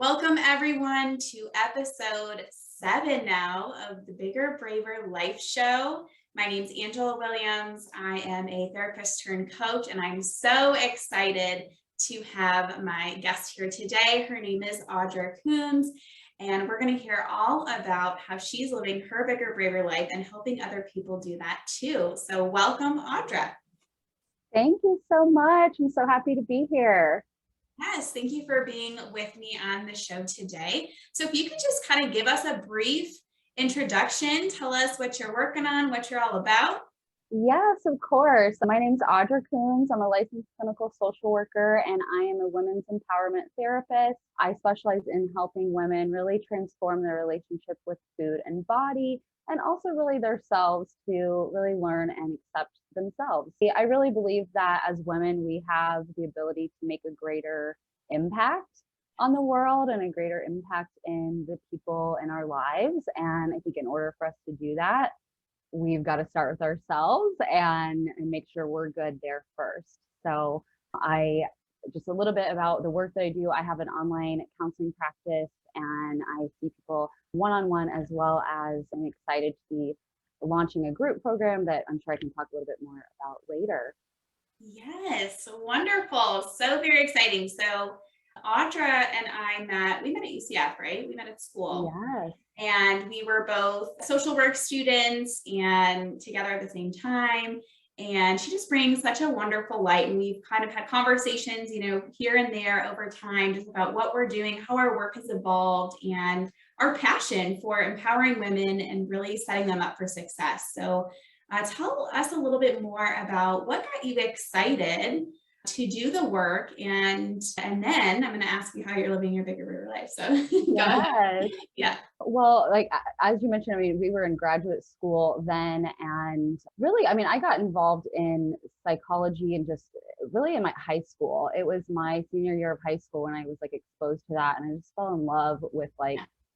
Welcome everyone to episode 7 now of the Bigger, Braver Life Show. My name's Angela Williams. I am a therapist turned coach, and I'm so excited to have my guest here today. Her name is Audra Coons, and we're going to hear all about how she's living her bigger, braver life and helping other people do that too. So welcome, Audra. Thank you so much. I'm so happy to be here. Yes, thank you for being with me on the show today. So if you could just kind of give us a brief introduction, tell us what you're working on, what you're all about. Yes, of course. My name's Audra Coons. I'm a licensed clinical social worker, and I am a women's empowerment therapist. I specialize in helping women really transform their relationship with food and body, and also really themselves to really learn and accept themselves. I really believe that as women, we have the ability to make a greater impact on the world and a greater impact in the people in our lives. And I think in order for us to do that, we've got to start with ourselves and make sure we're good there first. So I just a little bit about the work that I do. I have an online counseling practice, and I see people one-on-one, as well as I'm excited to be launching a group program that I'm sure I can talk a little bit more about later. Yes, wonderful. So very exciting. So Audra and we met at UCF, right? We met at school. Yes. And we were both social work students and together at the same time. And she just brings such a wonderful light. And we've kind of had conversations, here and there over time, just about what we're doing, how our work has evolved, and our passion for empowering women and really setting them up for success. So tell us a little bit more about what got you excited to do the work, and then I'm going to ask you how you're living your bigger, braver life. So Yes. Yeah. Well, like as you mentioned, we were in graduate school then, and really, I got involved in psychology and just really in my high school. It was my senior year of high school when I was exposed to that, and I just fell in love with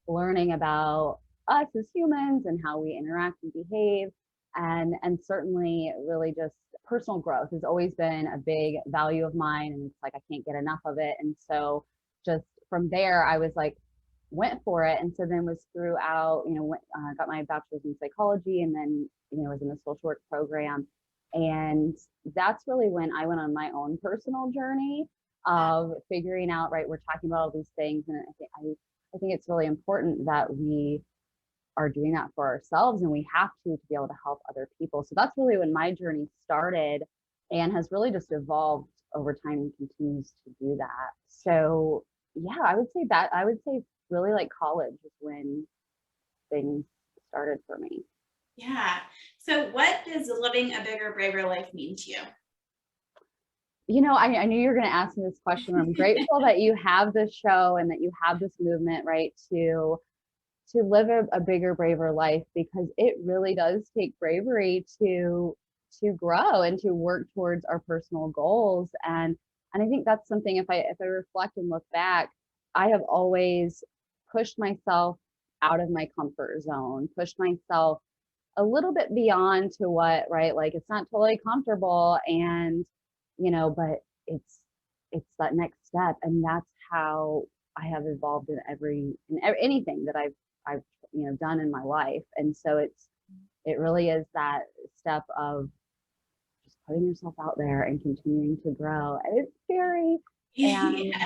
learning about us as humans and how we interact and behave. And certainly really just personal growth has always been a big value of mine, and it's I can't get enough of it. And so just from there, I was went for it. And so then was throughout, got my bachelor's in psychology, and then, was in the social work program. And that's really when I went on my own personal journey of figuring out, right, we're talking about all these things. And I think it's really important that we are doing that for ourselves, and we have to be able to help other people. So that's really when my journey started, and has really just evolved over time and continues to do that. So yeah, I would say really college is when things started for me. Yeah. So what does living a bigger, braver life mean to you? I knew you were going to ask me this question. I'm grateful that you have this show and that you have this movement, right, to live a bigger, braver life, because it really does take bravery to grow and to work towards our personal goals. And I think that's something, if I reflect and look back, I have always pushed myself out of my comfort zone, pushed myself a little bit beyond to what, right? It's not totally comfortable, and, but it's that next step. And that's how I have evolved in anything that I've done in my life. And so it really is that step of just putting yourself out there and continuing to grow. And it's scary,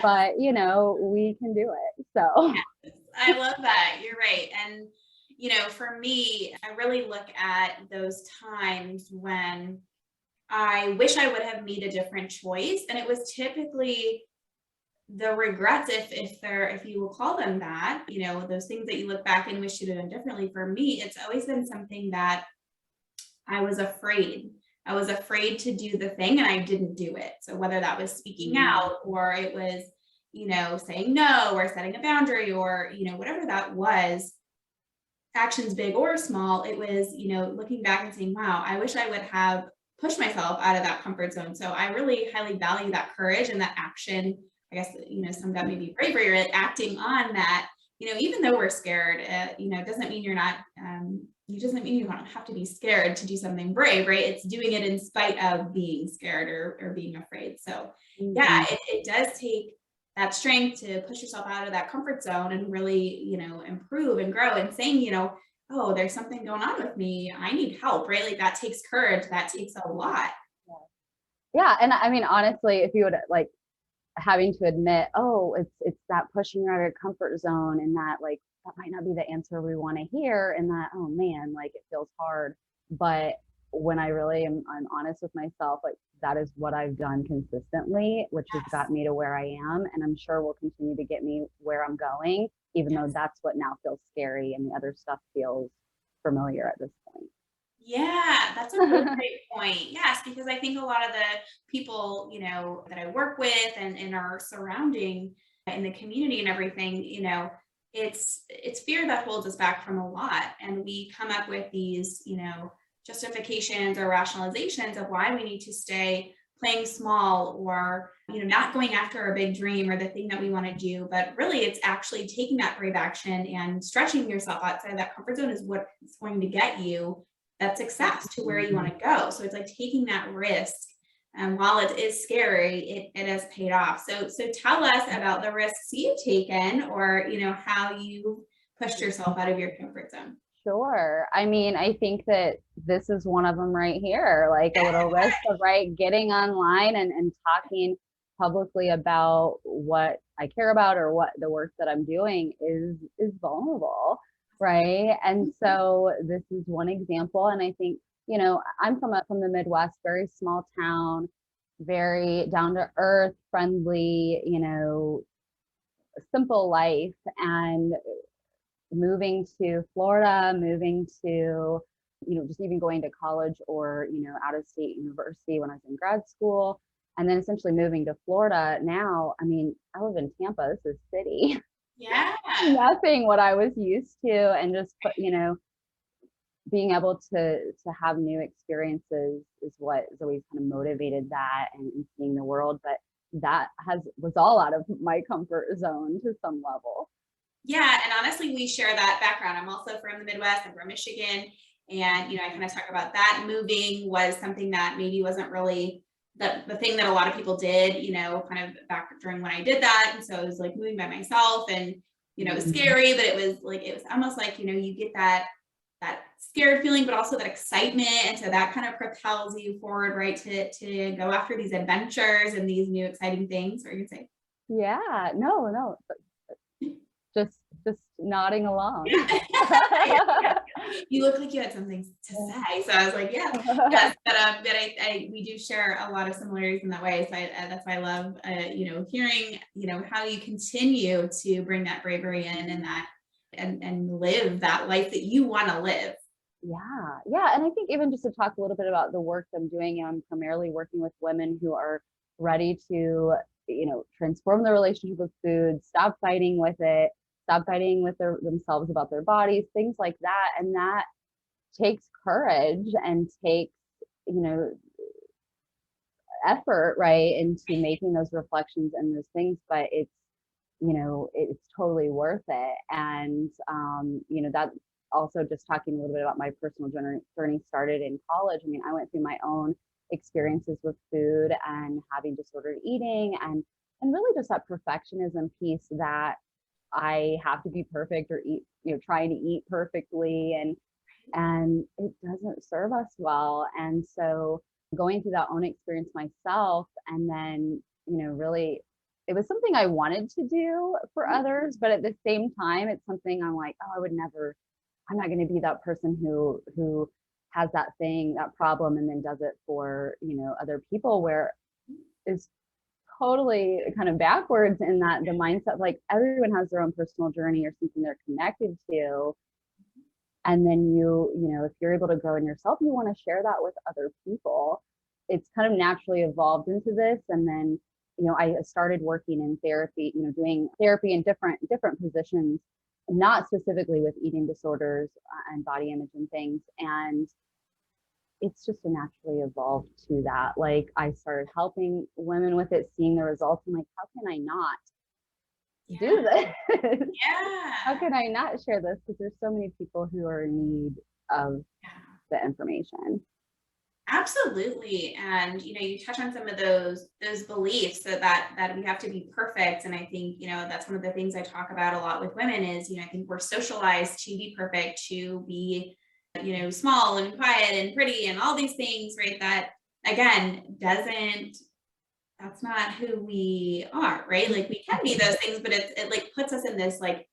but we can do it. So yes, I love that. You're right. And for me, I really look at those times when I wish I would have made a different choice, and it was typically the regrets, if you will call them that, those things that you look back and wish you'd have done differently. For me, it's always been something that I was afraid. I was afraid to do the thing, and I didn't do it. So whether that was speaking out, or it was, saying no, or setting a boundary, or, whatever that was, actions big or small, it was, looking back and saying, wow, I wish I would have pushed myself out of that comfort zone. So I really highly value that courage and that action. I guess, some got maybe bravery, or acting on that, even though we're scared, doesn't mean you're not, doesn't mean you don't have to be scared to do something brave, right? It's doing it in spite of being scared or being afraid. So yeah, it does take that strength to push yourself out of that comfort zone and really, improve and grow, and saying, oh, there's something going on with me. I need help, right? Like that takes courage. That takes a lot. Yeah. And I mean, honestly, if you would like having to admit, oh, it's that pushing you out of your comfort zone, and that like that might not be the answer we want to hear, and that, oh man, like it feels hard. But when I really I'm honest with myself, like that is what I've done consistently, which has Yes. got me to where I am, and I'm sure will continue to get me where I'm going, even though Yes. that's what now feels scary and the other stuff feels familiar at this point. Yeah, that's a really great point. Yes, because I think a lot of the people, that I work with and in our surrounding in the community and everything, it's fear that holds us back from a lot. And we come up with these, justifications or rationalizations of why we need to stay playing small, or, not going after a big dream or the thing that we want to do. But really it's actually taking that brave action and stretching yourself outside that comfort zone is what is going to get you that success to where you want to go. So it's like taking that risk. And while it is scary, it has paid off. So tell us about the risks you've taken, or how you pushed yourself out of your comfort zone. Sure. I mean, I think that this is one of them right here, like a little risk of getting online and talking publicly about what I care about or what the work that I'm doing is vulnerable, right? And so this is one example. And I think, I'm from the Midwest, very small town, very down to earth, friendly, simple life. And moving to Florida, moving to, just even going to college or, out of state university when I was in grad school, and then essentially moving to Florida now. I mean, I live in Tampa, this is city. Yeah. Nothing what I was used to, and just, being able to have new experiences is what has always kind of motivated that, and seeing the world. But that was all out of my comfort zone to some level. Yeah, and honestly, we share that background. I'm also from the Midwest. I'm from Michigan. And, I kind of talk about that. Moving was something that maybe wasn't really the thing that a lot of people did, kind of back during when I did that. And so it was like moving by myself, and, it was scary, but it was almost like, you get that scared feeling, but also that excitement. And so that kind of propels you forward, right, to go after these adventures and these new exciting things. What are you gonna say? Yeah, no, just nodding along. Yeah. You look like you had something to say, so I was like, yeah, yes. But we do share a lot of similarities in that way. So that's why I love, hearing, how you continue to bring that bravery in, and that and live that life that you want to live. Yeah. And I think even just to talk a little bit about the work I'm doing, I'm primarily working with women who are ready to, transform their relationship with food, stop fighting with it, stop fighting with themselves about their bodies, things like that. And that takes courage and takes, effort, right, into making those reflections and those things. But it's totally worth it. And that also, just talking a little bit about my personal journey started in college. I mean, I went through my own experiences with food and having disordered eating, and really just that perfectionism piece that I have to be perfect or eat, trying to eat perfectly, and it doesn't serve us well. And so going through that own experience myself, and then, really, it was something I wanted to do for others, but at the same time, it's something I'm like, oh, I'm not going to be that person who has that thing, that problem, and then does it for, other people, where it's totally kind of backwards in that the mindset, like everyone has their own personal journey or something they're connected to. And then if you're able to grow in yourself, you want to share that with other people. It's kind of naturally evolved into this. And then, I started working in therapy, doing therapy in different positions, not specifically with eating disorders and body image and things. And it's just a naturally evolved to that. Like I started helping women with it, seeing the results. I'm like, how can I not do this? Yeah. How can I not share this? Because there's so many people who are in need of the information. Absolutely. And you touch on some of those beliefs that we have to be perfect. And I think, that's one of the things I talk about a lot with women is, I think we're socialized to be perfect, to be, small and quiet and pretty and all these things, right? That again that's not who we are, right? Like we can be those things, but it like puts us in this like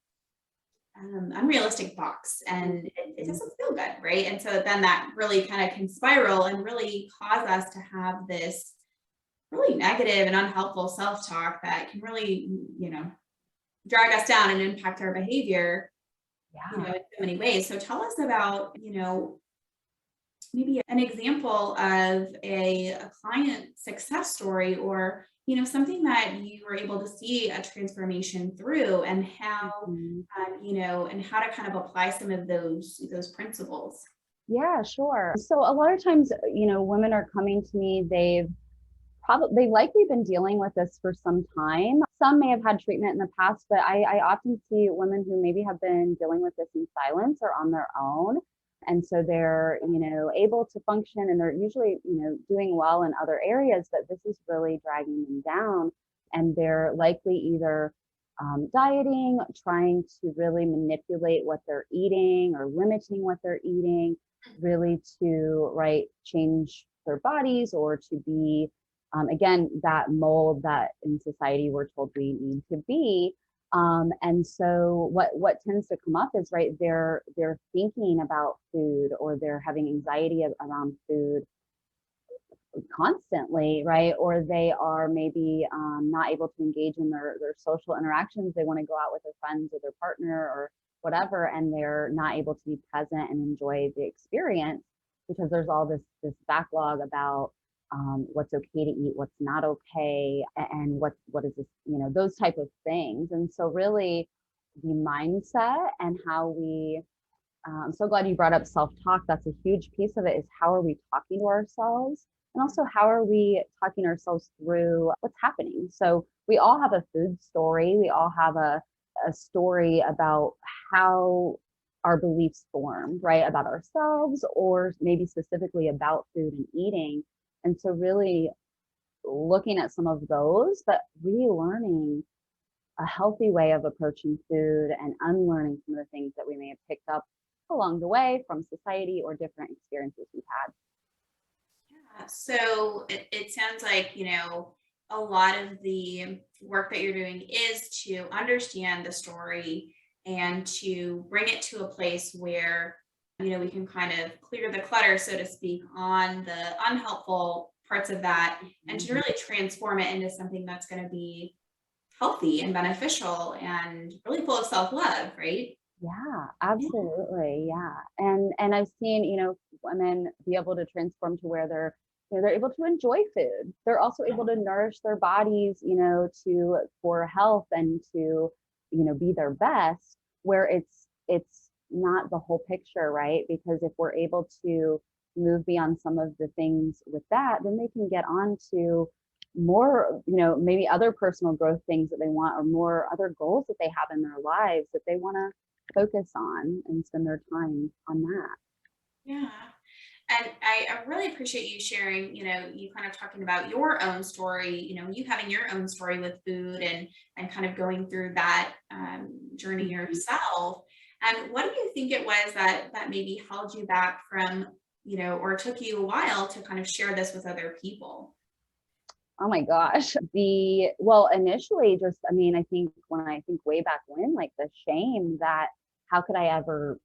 unrealistic box and it Mhm. doesn't feel good, right? And so then that really kind of can spiral and really cause us to have this really negative and unhelpful self-talk that can really, drag us down and impact our behavior, Yeah. in so many ways. So tell us about, maybe an example of a client success story or something that you were able to see a transformation through and how Mhm. and how to kind of apply some of those principles. Yeah, sure. So a lot of times, women are coming to me, they've likely been dealing with this for some time. Some may have had treatment in the past, but I often see women who maybe have been dealing with this in silence or on their own. And so they're, able to function and they're usually, doing well in other areas, but this is really dragging them down. And they're likely either dieting, trying to really manipulate what they're eating or limiting what they're eating, really to, right, change their bodies or to be again, that mold that in society we're told we need to be. And so what tends to come up is right, they're thinking about food or they're having anxiety around food constantly, right? Or they are maybe not able to engage in their social interactions. They want to go out with their friends or their partner or whatever, and they're not able to be present and enjoy the experience because there's all this backlog about what's okay to eat, what's not okay, and what is this, those type of things. And so really the mindset and how we I'm so glad you brought up self-talk. That's a huge piece of it is how are we talking to ourselves? And also how are we talking ourselves through what's happening? So we all have a food story. We all have a story about how our beliefs formed, right? About ourselves or maybe specifically about food and eating. And so really looking at some of those, but relearning a healthy way of approaching food and unlearning some of the things that we may have picked up along the way from society or different experiences we've had. Yeah. So it sounds like, a lot of the work that you're doing is to understand the story and to bring it to a place where, we can kind of clear the clutter, so to speak, on the unhelpful parts of that and to Mhm. really transform it into something that's going to be healthy and beneficial and really full of self-love, right? Yeah, Yeah. absolutely. Yeah. And I've seen, women be able to transform to where they're able to enjoy food. They're also able to nourish their bodies, to for health and to, be their best, where it's not the whole picture, right? Because if we're able to move beyond some of the things with that, then they can get on to more, maybe other personal growth things that they want or more other goals that they have in their lives that they want to focus on and spend their time on that. Yeah. And I really appreciate you sharing, you kind of talking about your own story, you having your own story with food and kind of going through that journey Mhm. yourself. And what do you think it was that maybe held you back from, or took you a while to kind of share this with other people? Oh my gosh. Well, initially just, I mean, I think when I think way back when, like the shame that how could I ever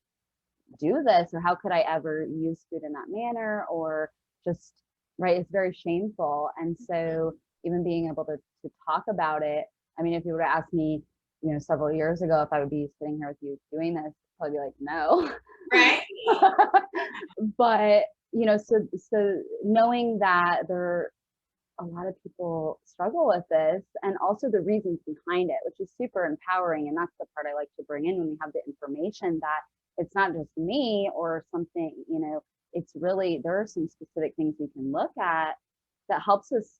do this or how could I ever use food in that manner or just right, it's very shameful. And so even being able to talk about it, I mean, if you were to ask me, several years ago if I would be sitting here with you doing this, I'd probably be like, no. Right. But so knowing that there a lot of people struggle with this and also the reasons behind it, which is super empowering. And that's the part I like to bring in when we have the information that it's not just me or something, it's really, there are some specific things we can look at that helps us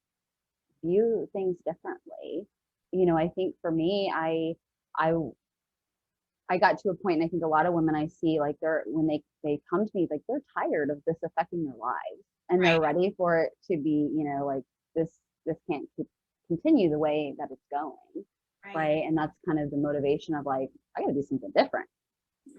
view things differently. I think for me, I I got to a point, and I think a lot of women I see, like when they come to me, like they're tired of this affecting their lives, and Right. they're ready for it to be, like this can't continue the way that it's going, Right. right? And that's kind of the motivation of like, I got to do something different.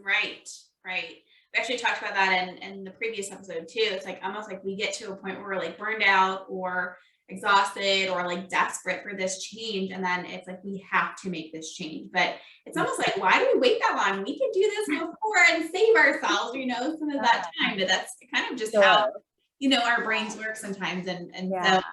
Right. Right. We actually talked about that in the previous episode too. It's like almost like we get to a point where we're like burned out or exhausted or like desperate for this change. And then it's like we have to make this change. But it's almost like, why do we wait that long? We can do this before and save ourselves, some of that time. But that's kind of just how, Sure. our brains work sometimes. And Yeah. so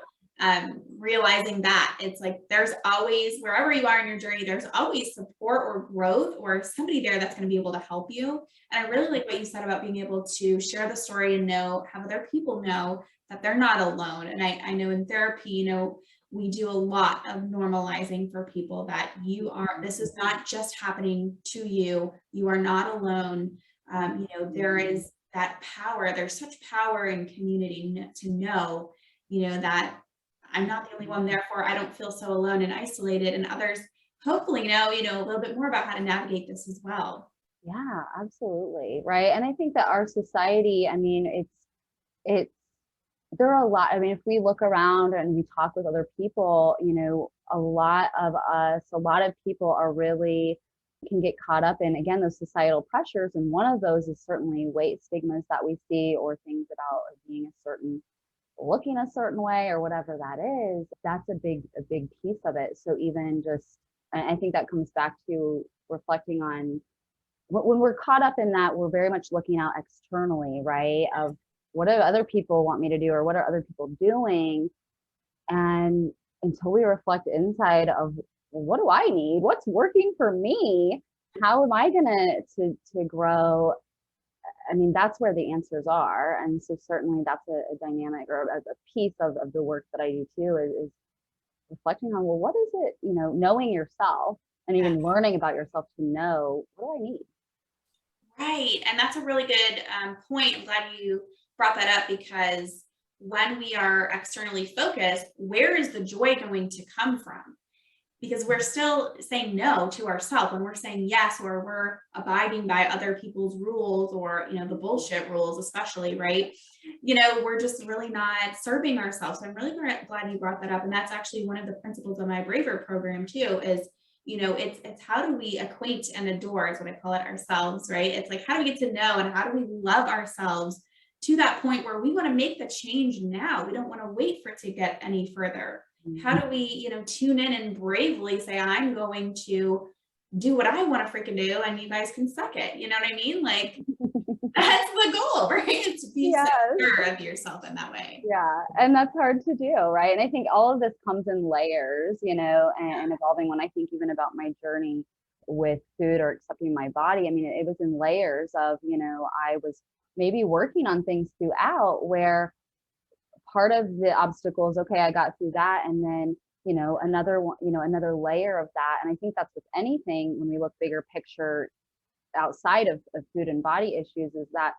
realizing that it's like there's always, wherever you are in your journey, there's always support or growth or somebody there that's going to be able to help you. And I really like what you said about being able to share the story and have other people know that they're not alone. And I know in therapy, we do a lot of normalizing for people that this is not just happening to you. You are not alone. There is that power. There's such power in community to know, that I'm not the only one, therefore I don't feel so alone and isolated, and others hopefully know, a little bit more about how to navigate this as well. Yeah, absolutely. Right. And I think that our society, I mean, it's, there are a lot, I mean, if we look around and we talk with other people, a lot of people are really can get caught up in, again, those societal pressures. And one of those is certainly weight stigmas that we see, or things about being looking a certain way or whatever that is. That's a big piece of it. So even just, I think that comes back to reflecting on when we're caught up in that, we're very much looking out externally, right? Of what do other people want me to do, or what are other people doing? And until we reflect inside of, well, what do I need? What's working for me? How am I gonna to grow? I mean, that's where the answers are. And so certainly that's a dynamic, or a piece of the work that I do too, is reflecting on, well, what is it, knowing yourself and even learning about yourself to know, what do I need? Right. And that's a really good point. I'm glad you brought that up, because when we are externally focused, where is the joy going to come from? Because we're still saying no to ourselves when we're saying yes, or we're abiding by other people's rules, or the bullshit rules, especially, right? We're just really not serving ourselves. So I'm really glad you brought that up. And that's actually one of the principles of my Braver program too, is it's how do we acquaint and adore, is what I call it, ourselves, right? It's like, how do we get to know and how do we love ourselves to that point where we want to make the change now? We don't want to wait for it to get any further. How do we, tune in and bravely say, I'm going to do what I want to freaking do, and you guys can suck it. You know what I mean? Like, that's the goal, right? It's to be secure of yourself in that way. Yeah. And that's hard to do, right? And I think all of this comes in layers, and evolving. When I think even about my journey with food or accepting my body, I mean, it was in layers of, I was maybe working on things throughout, where part of the obstacle is, okay, I got through that. And then, another one, another layer of that. And I think that's with anything, when we look bigger picture outside of food and body issues, is that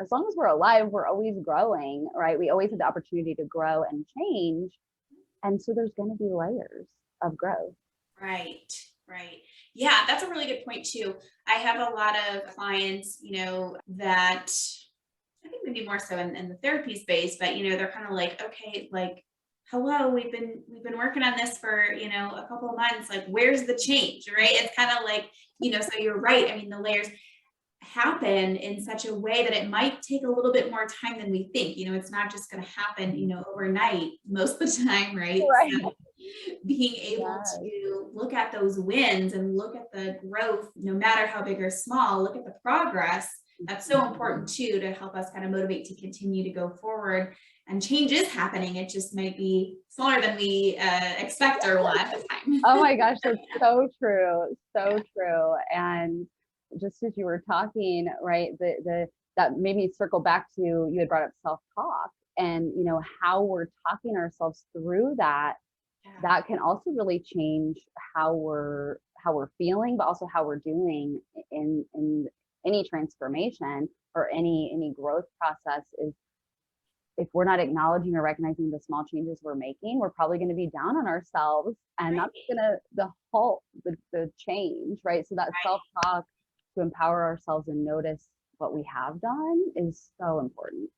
as long as we're alive, we're always growing, right? We always have the opportunity to grow and change. And so there's going to be layers of growth. Right. Right. Yeah, that's a really good point too. I have a lot of clients, that I think maybe more so in the therapy space, but they're kind of like, okay, like, hello, we've been working on this for, a couple of months. Like, where's the change? Right. It's kind of like, so you're right. I mean, the layers happen in such a way that it might take a little bit more time than we think. It's not just going to happen, overnight most of the time, right? Right. So being able to look at those wins and look at the growth, no matter how big or small, look at the progress. That's so important too, to help us kind of motivate to continue to go forward. And change is happening. It just might be smaller than we expect or want at the time. Oh my gosh, that's so true. So true. And just as you were talking, right, that made me circle back to, you had brought up self-talk, and how we're talking ourselves through that. That can also really change how we're feeling, but also how we're doing in any transformation or any growth process. Is, if we're not acknowledging or recognizing the small changes we're making, we're probably going to be down on ourselves, and that's going to halt the change, right? So that self-talk, to empower ourselves and notice what we have done, is so important.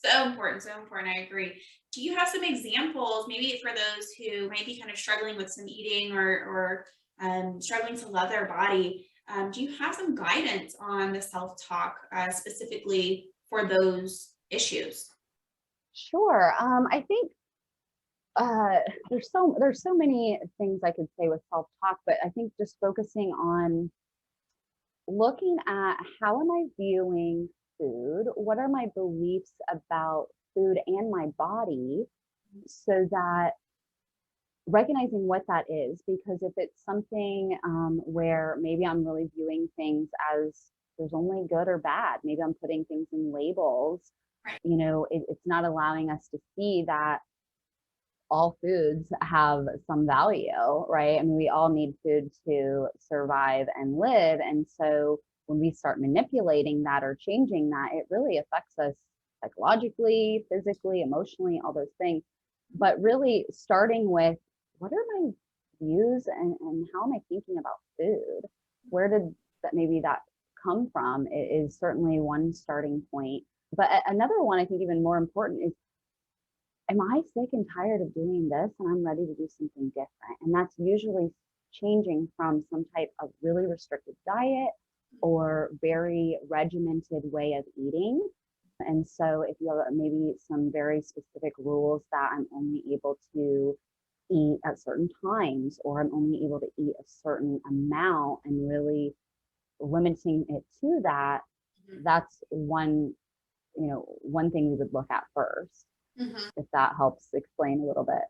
So important, so important. I agree. Do you have some examples, maybe for those who might be kind of struggling with some eating or struggling to love their body? Do you have some guidance on the self-talk specifically for those issues? Sure. I think there's so many things I could say with self-talk, but I think just focusing on looking at how am I viewing food? What are my beliefs about food and my body? So that recognizing what that is, because if it's something where maybe I'm really viewing things as there's only good or bad, maybe I'm putting things in labels, Right. it's not allowing us to see that all foods have some value, right? I mean, we all need food to survive and live. And so when we start manipulating that or changing that, it really affects us psychologically, physically, emotionally, all those things. But really starting with what are my views and how am I thinking about food? Where did that come from? It is certainly one starting point. But another one I think even more important is, am I sick and tired of doing this and I'm ready to do something different? And that's usually changing from some type of really restricted diet or very regimented way of eating. And so if you have maybe some very specific rules that I'm only able to eat at certain times, or I'm only able to eat a certain amount and really limiting it to that, that's one thing we would look at first, Mhm. if that helps explain a little bit.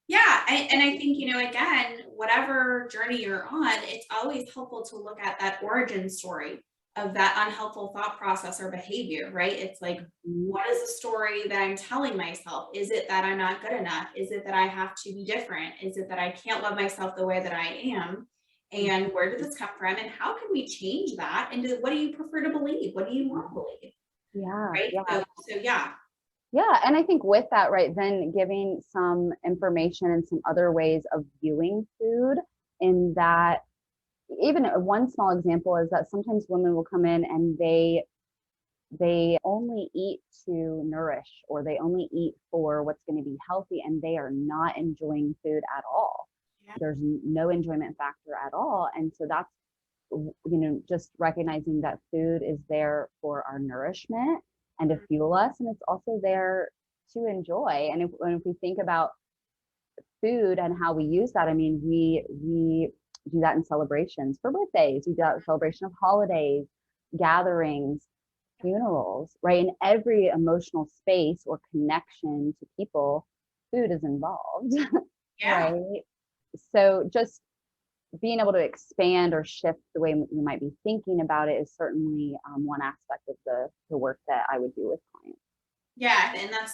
Yeah, and I think, again, whatever journey you're on, it's always helpful to look at that origin story of that unhelpful thought process or behavior, right? It's like, Mhm. what is the story that I'm telling myself? Is it that I'm not good enough? Is it that I have to be different? Is it that I can't love myself the way that I am? And where did this come from? And how can we change that? And what do you prefer to believe? What do you want to believe? Yeah, Right? yeah. So yeah. Yeah, and I think with that, right, then giving some information and some other ways of viewing food, in that even one small example is that sometimes women will come in and they only eat to nourish, or they only eat for what's going to be healthy, and they are not enjoying food at all. Yeah. There's no enjoyment factor at all. And so that's, just recognizing that food is there for our nourishment and to fuel us, and it's also there to enjoy. And if we think about food and how we use that, I mean, we do that in celebrations for birthdays, we do that in celebration of holidays, gatherings, funerals, right? In every emotional space or connection to people, food is involved. Yeah. Right? So just being able to expand or shift the way we might be thinking about it is certainly one aspect of the work that I would do with clients. Yeah, and that's,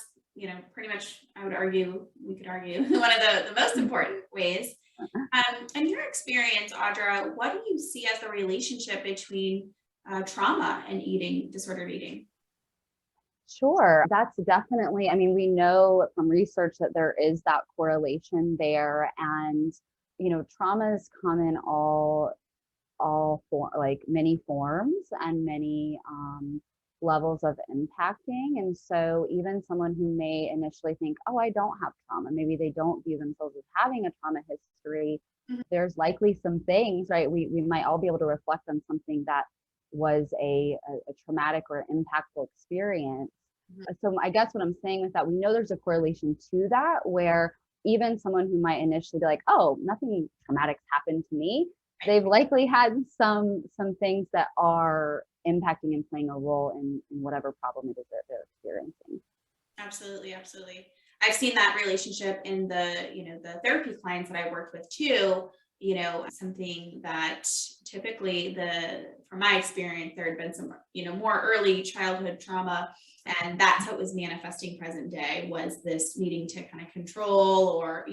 pretty much, I would argue, we could argue, one of the most important ways. In your experience, Audra, what do you see as the relationship between trauma and disordered eating? Sure, that's definitely, I mean, we know from research that there is that correlation there. And, traumas come in like many forms and many levels of impacting. And so even someone who may initially think, oh, I don't have trauma, maybe they don't view themselves as having a trauma history, Mhm. there's likely some things, right? We might all be able to reflect on something that was a traumatic or impactful experience. Mhm. So I guess what I'm saying with that, we know there's a correlation to that, where even someone who might initially be like, oh, nothing traumatic's happened to me, they've likely had some things that are impacting and playing a role in whatever problem it is that they're experiencing. Absolutely, absolutely. I've seen that relationship in the therapy clients that I worked with too. Something that typically from my experience, there had been some, more early childhood trauma, and that's how it was manifesting present day, was this needing to kind of control or,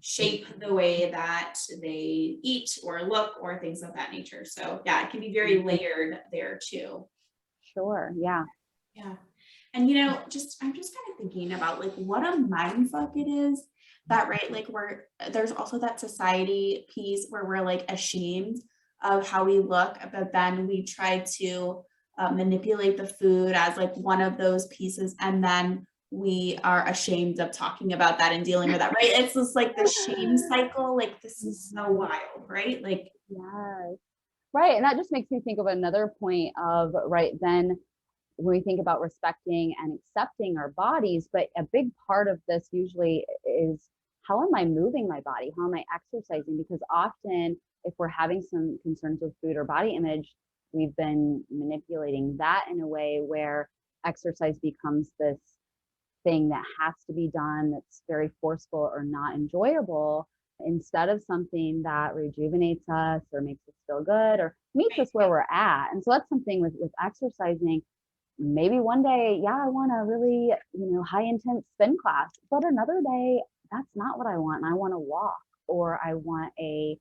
shape the way that they eat or look or things of that nature. So yeah, it can be very layered there too. Sure. Yeah. Yeah. And I'm just kind of thinking about like what a mind fuck it is, that right, like there's also that society piece where we're like ashamed of how we look, but then we try to manipulate the food as like one of those pieces, and then we are ashamed of talking about that and dealing with that, right? It's just like the shame cycle. Like, this is so wild, right? Like, Yes. Right. And that just makes me think of another point of, right, then when we think about respecting and accepting our bodies, but a big part of this usually is, how am I moving my body? How am I exercising? Because often, if we're having some concerns with food or body image, we've been manipulating that in a way where exercise becomes this thing that has to be done, that's very forceful or not enjoyable, instead of something that rejuvenates us or makes us feel good or meets us where we're at. And so that's something with exercising. Maybe one day, yeah, I want a really, high intense spin class, but another day, that's not what I want. And I want to walk, or I want a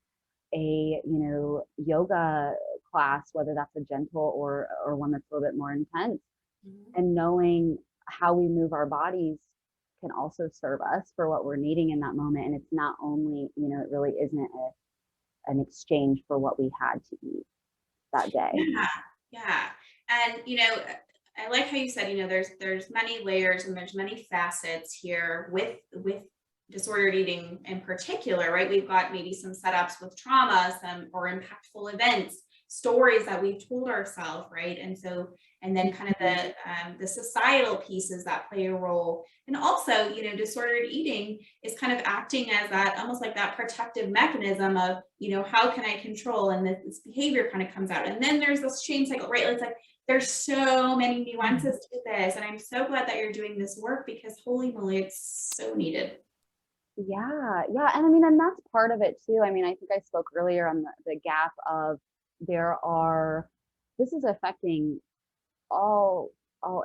yoga class, whether that's a gentle or one that's a little bit more intense. And knowing how we move our bodies can also serve us for what we're needing in that moment. And it's not only, it really isn't an exchange for what we had to eat that day. yeah, yeah. And, I like how you said, there's many layers and there's many facets here with disordered eating in particular, right? We've got maybe some setups with trauma, some or impactful events, stories that we've told ourselves, right? And so, and then kind of the societal pieces that play a role. And also, disordered eating is kind of acting as that, almost like that protective mechanism of, how can I control? And this behavior kind of comes out. And then there's this shame cycle, right? It's like, there's so many nuances to this. And I'm so glad that you're doing this work, because holy moly, it's so needed. Yeah, yeah. And I mean, and that's part of it too. I mean, I think I spoke earlier on the gap of, this is affecting all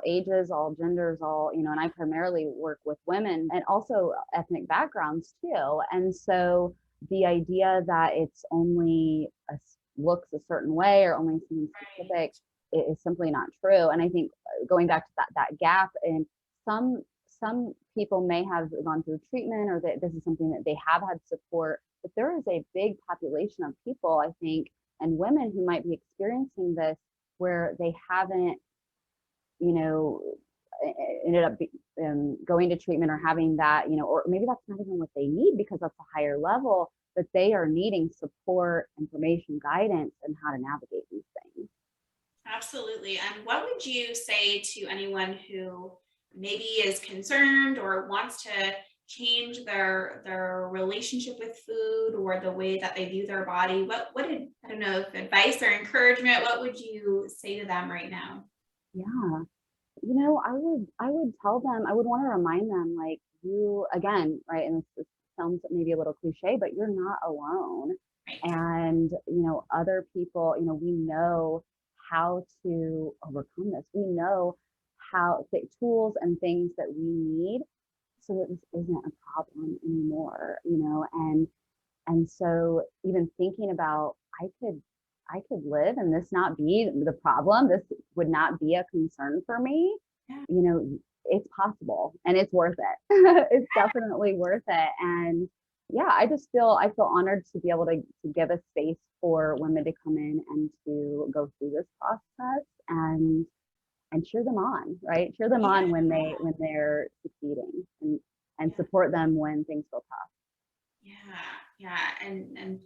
ages, all genders, and I primarily work with women and also ethnic backgrounds too. And so the idea that it's only looks a certain way or only something specific is simply not true. And I think going back to that gap, and some people may have gone through treatment, or that this is something that they have had support, but there is a big population of people, I think, and women who might be experiencing this where they haven't, ended up going to treatment or having that, or maybe that's not even what they need because that's a higher level, but they are needing support, information, guidance, and how to navigate these things. Absolutely. And what would you say to anyone who maybe is concerned or wants to change their relationship with food or the way that they view their body? I don't know, if advice or encouragement, what would you say to them right now? Yeah. I would tell them, I would want to remind them, like, you, again, right, and this sounds maybe a little cliche, but you're not alone. Right. And, other people, we know how to overcome this. We know how the tools and things that we need so that this isn't a problem anymore, and so even thinking about, I could live and this not be the problem, this would not be a concern for me. Yeah. It's possible and it's worth it. It's definitely worth it. And yeah, I feel honored to be able to give a space for women to come in and to go through this process and cheer them on, right? Cheer them on when they're succeeding, and support them when things feel tough. Yeah. And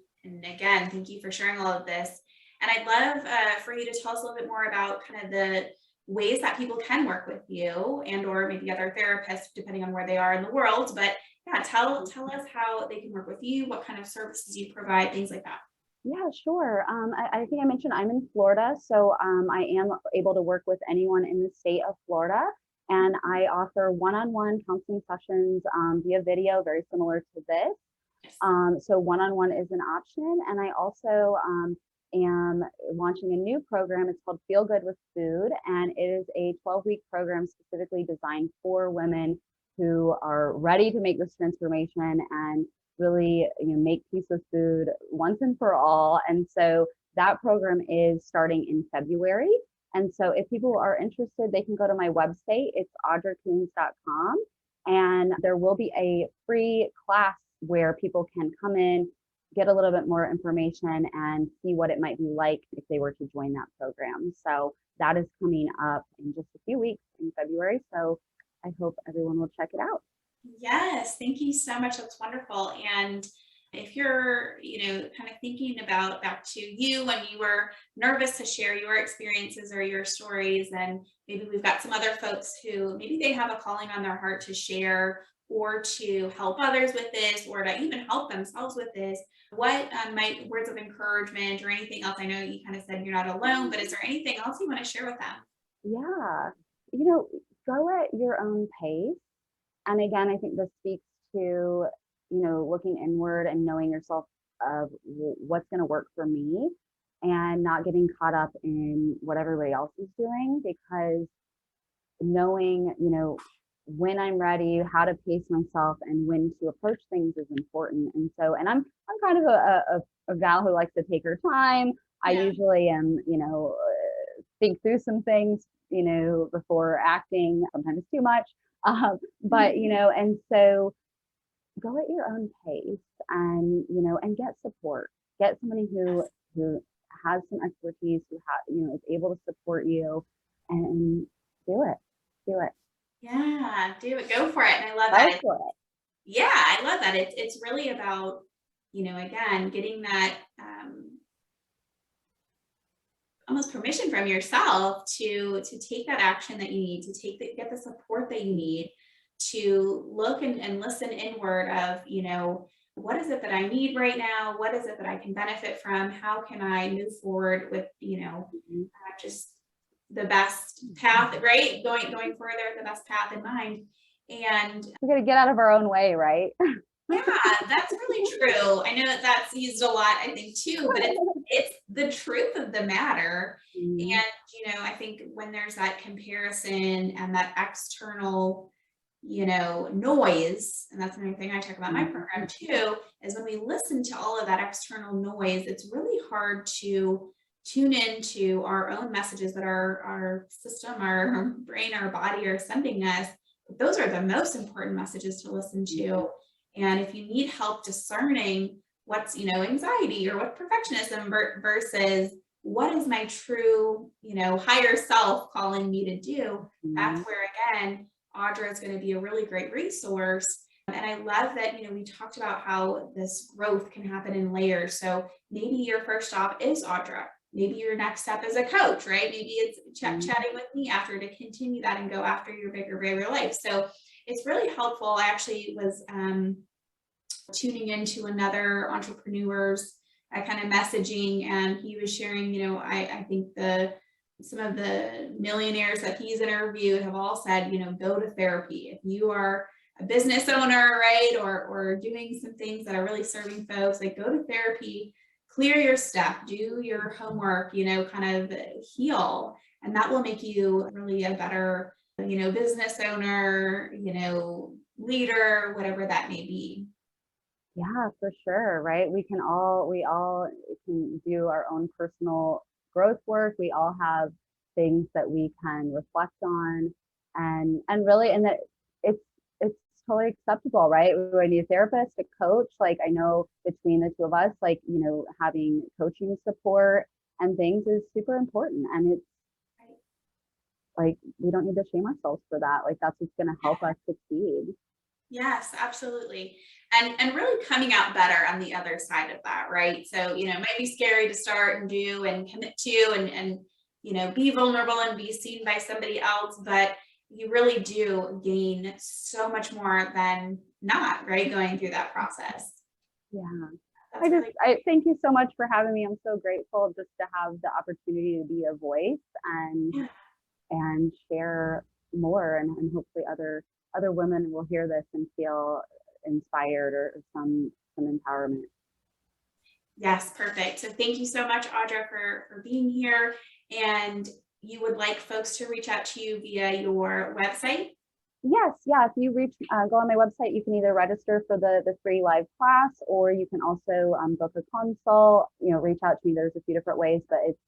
again, thank you for sharing all of this. And I'd love for you to tell us a little bit more about kind of the ways that people can work with you and or maybe other therapists, depending on where they are in the world. But yeah, tell us how they can work with you, what kind of services you provide, things like that. Yeah, sure. I think I mentioned I'm in Florida, so I am able to work with anyone in the state of Florida. And I offer one-on-one counseling sessions via video, very similar to this. So one-on-one is an option. And I also am launching a new program. It's called Feel Good with Food. And it is a 12-week program specifically designed for women who are ready to make this transformation and really make peace with food once and for all. And so that program is starting in February. And so if people are interested, they can go to my website. It's audracoons.com. And there will be a free class where people can come in, get a little bit more information and see what it might be like if they were to join that program. So that is coming up in just a few weeks in February. So I hope everyone will check it out. Yes, thank you so much. That's wonderful. And if you're, kind of thinking about back to you when you were nervous to share your experiences or your stories, and maybe we've got some other folks who maybe they have a calling on their heart to share or to help others with this, or to even help themselves with this, what might words of encouragement or anything else? I know you kind of said you're not alone, but is there anything else you want to share with them? Yeah, go at your own pace. And again, I think this speaks to, looking inward and knowing yourself of what's going to work for me and not getting caught up in what everybody else is doing, because knowing, when I'm ready, how to pace myself and when to approach things is important. And so, and I'm kind of a gal who likes to take her time. I usually am, think through some things, before acting, sometimes too much. But, and so go at your own pace and, and get support, get somebody who has some expertise, is able to support you, and do it. Yeah, do it. Go for it. And I love Go that. for it. Yeah, I love that. It's really about, again, getting that almost permission from yourself to take that action that you need, to get the support that you need, to look and listen inward of, what is it that I need right now? What is it that I can benefit from? How can I move forward with, just the best path, right? Going further, the best path in mind. And we got to get out of our own way, right? yeah, that's really true. I know that's used a lot, I think, too, but it's the truth of the matter. Mm-hmm. And, I think when there's that comparison and that external, noise, and that's another thing I talk about in my program too, is when we listen to all of that external noise, it's really hard to tune into our own messages that our system, our brain, our body are sending us. Those are the most important messages to listen to. And if you need help discerning what's, anxiety or what perfectionism versus what is my true, higher self calling me to do, that's where, again, Audra is going to be a really great resource. And I love that, we talked about how this growth can happen in layers. So maybe your first stop is Audra. Maybe your next step is a coach, right? Maybe it's chatting with me after to continue that and go after your bigger, bigger life. So it's really helpful. I actually was tuning into another entrepreneur's kind of messaging, and he was sharing, I think some of the millionaires that he's interviewed have all said, go to therapy. If you are a business owner, right, or doing some things that are really serving folks, like go to therapy, clear your stuff, do your homework, kind of heal, and that will make you really a better, business owner, leader, whatever that may be. Yeah, for sure. Right. We all can do our own personal growth work. We all have things that we can reflect on, and really, and that it's totally acceptable, right? We need a therapist, a coach. Like, I know between the two of us, like, having coaching support and things is super important. And it's like, we don't need to shame ourselves for that. Like, that's what's going to help us succeed. Yes, absolutely. And really coming out better on the other side of that, right? So, it might be scary to start and do and commit to and be vulnerable and be seen by somebody else, but you really do gain so much more than not, right? Going through that process. Yeah. That's I thank you so much for having me. I'm so grateful just to have the opportunity to be a voice and share more, and hopefully other women will hear this and feel inspired or some empowerment. Yes, perfect. So thank you so much, Audra, for being here. And you would like folks to reach out to you via your website? Yes, yeah. If you go on my website, you can either register for the free live class, or you can also book a consult. Reach out to me. There's a few different ways, but it's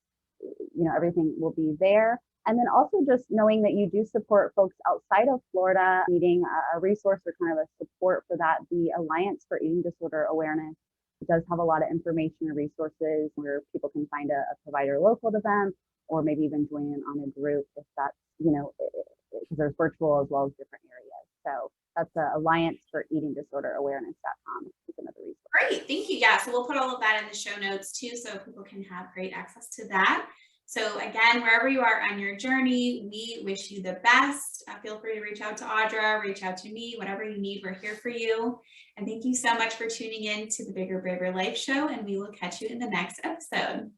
everything will be there. And then also just knowing that you do support folks outside of Florida, needing a resource or kind of a support for that, the Alliance for Eating Disorder Awareness It does have a lot of information and resources where people can find a provider local to them, or maybe even join in on a group if that's, because there's virtual as well as different areas. So that's the Alliance for Eating Disorder Awareness.com is another resource. Great, thank you. Yeah, so we'll put all of that in the show notes too, so people can have great access to that. So again, wherever you are on your journey, we wish you the best. Feel free to reach out to Audra, reach out to me, whatever you need, we're here for you. And thank you so much for tuning in to the Bigger Braver Life Show, and we will catch you in the next episode.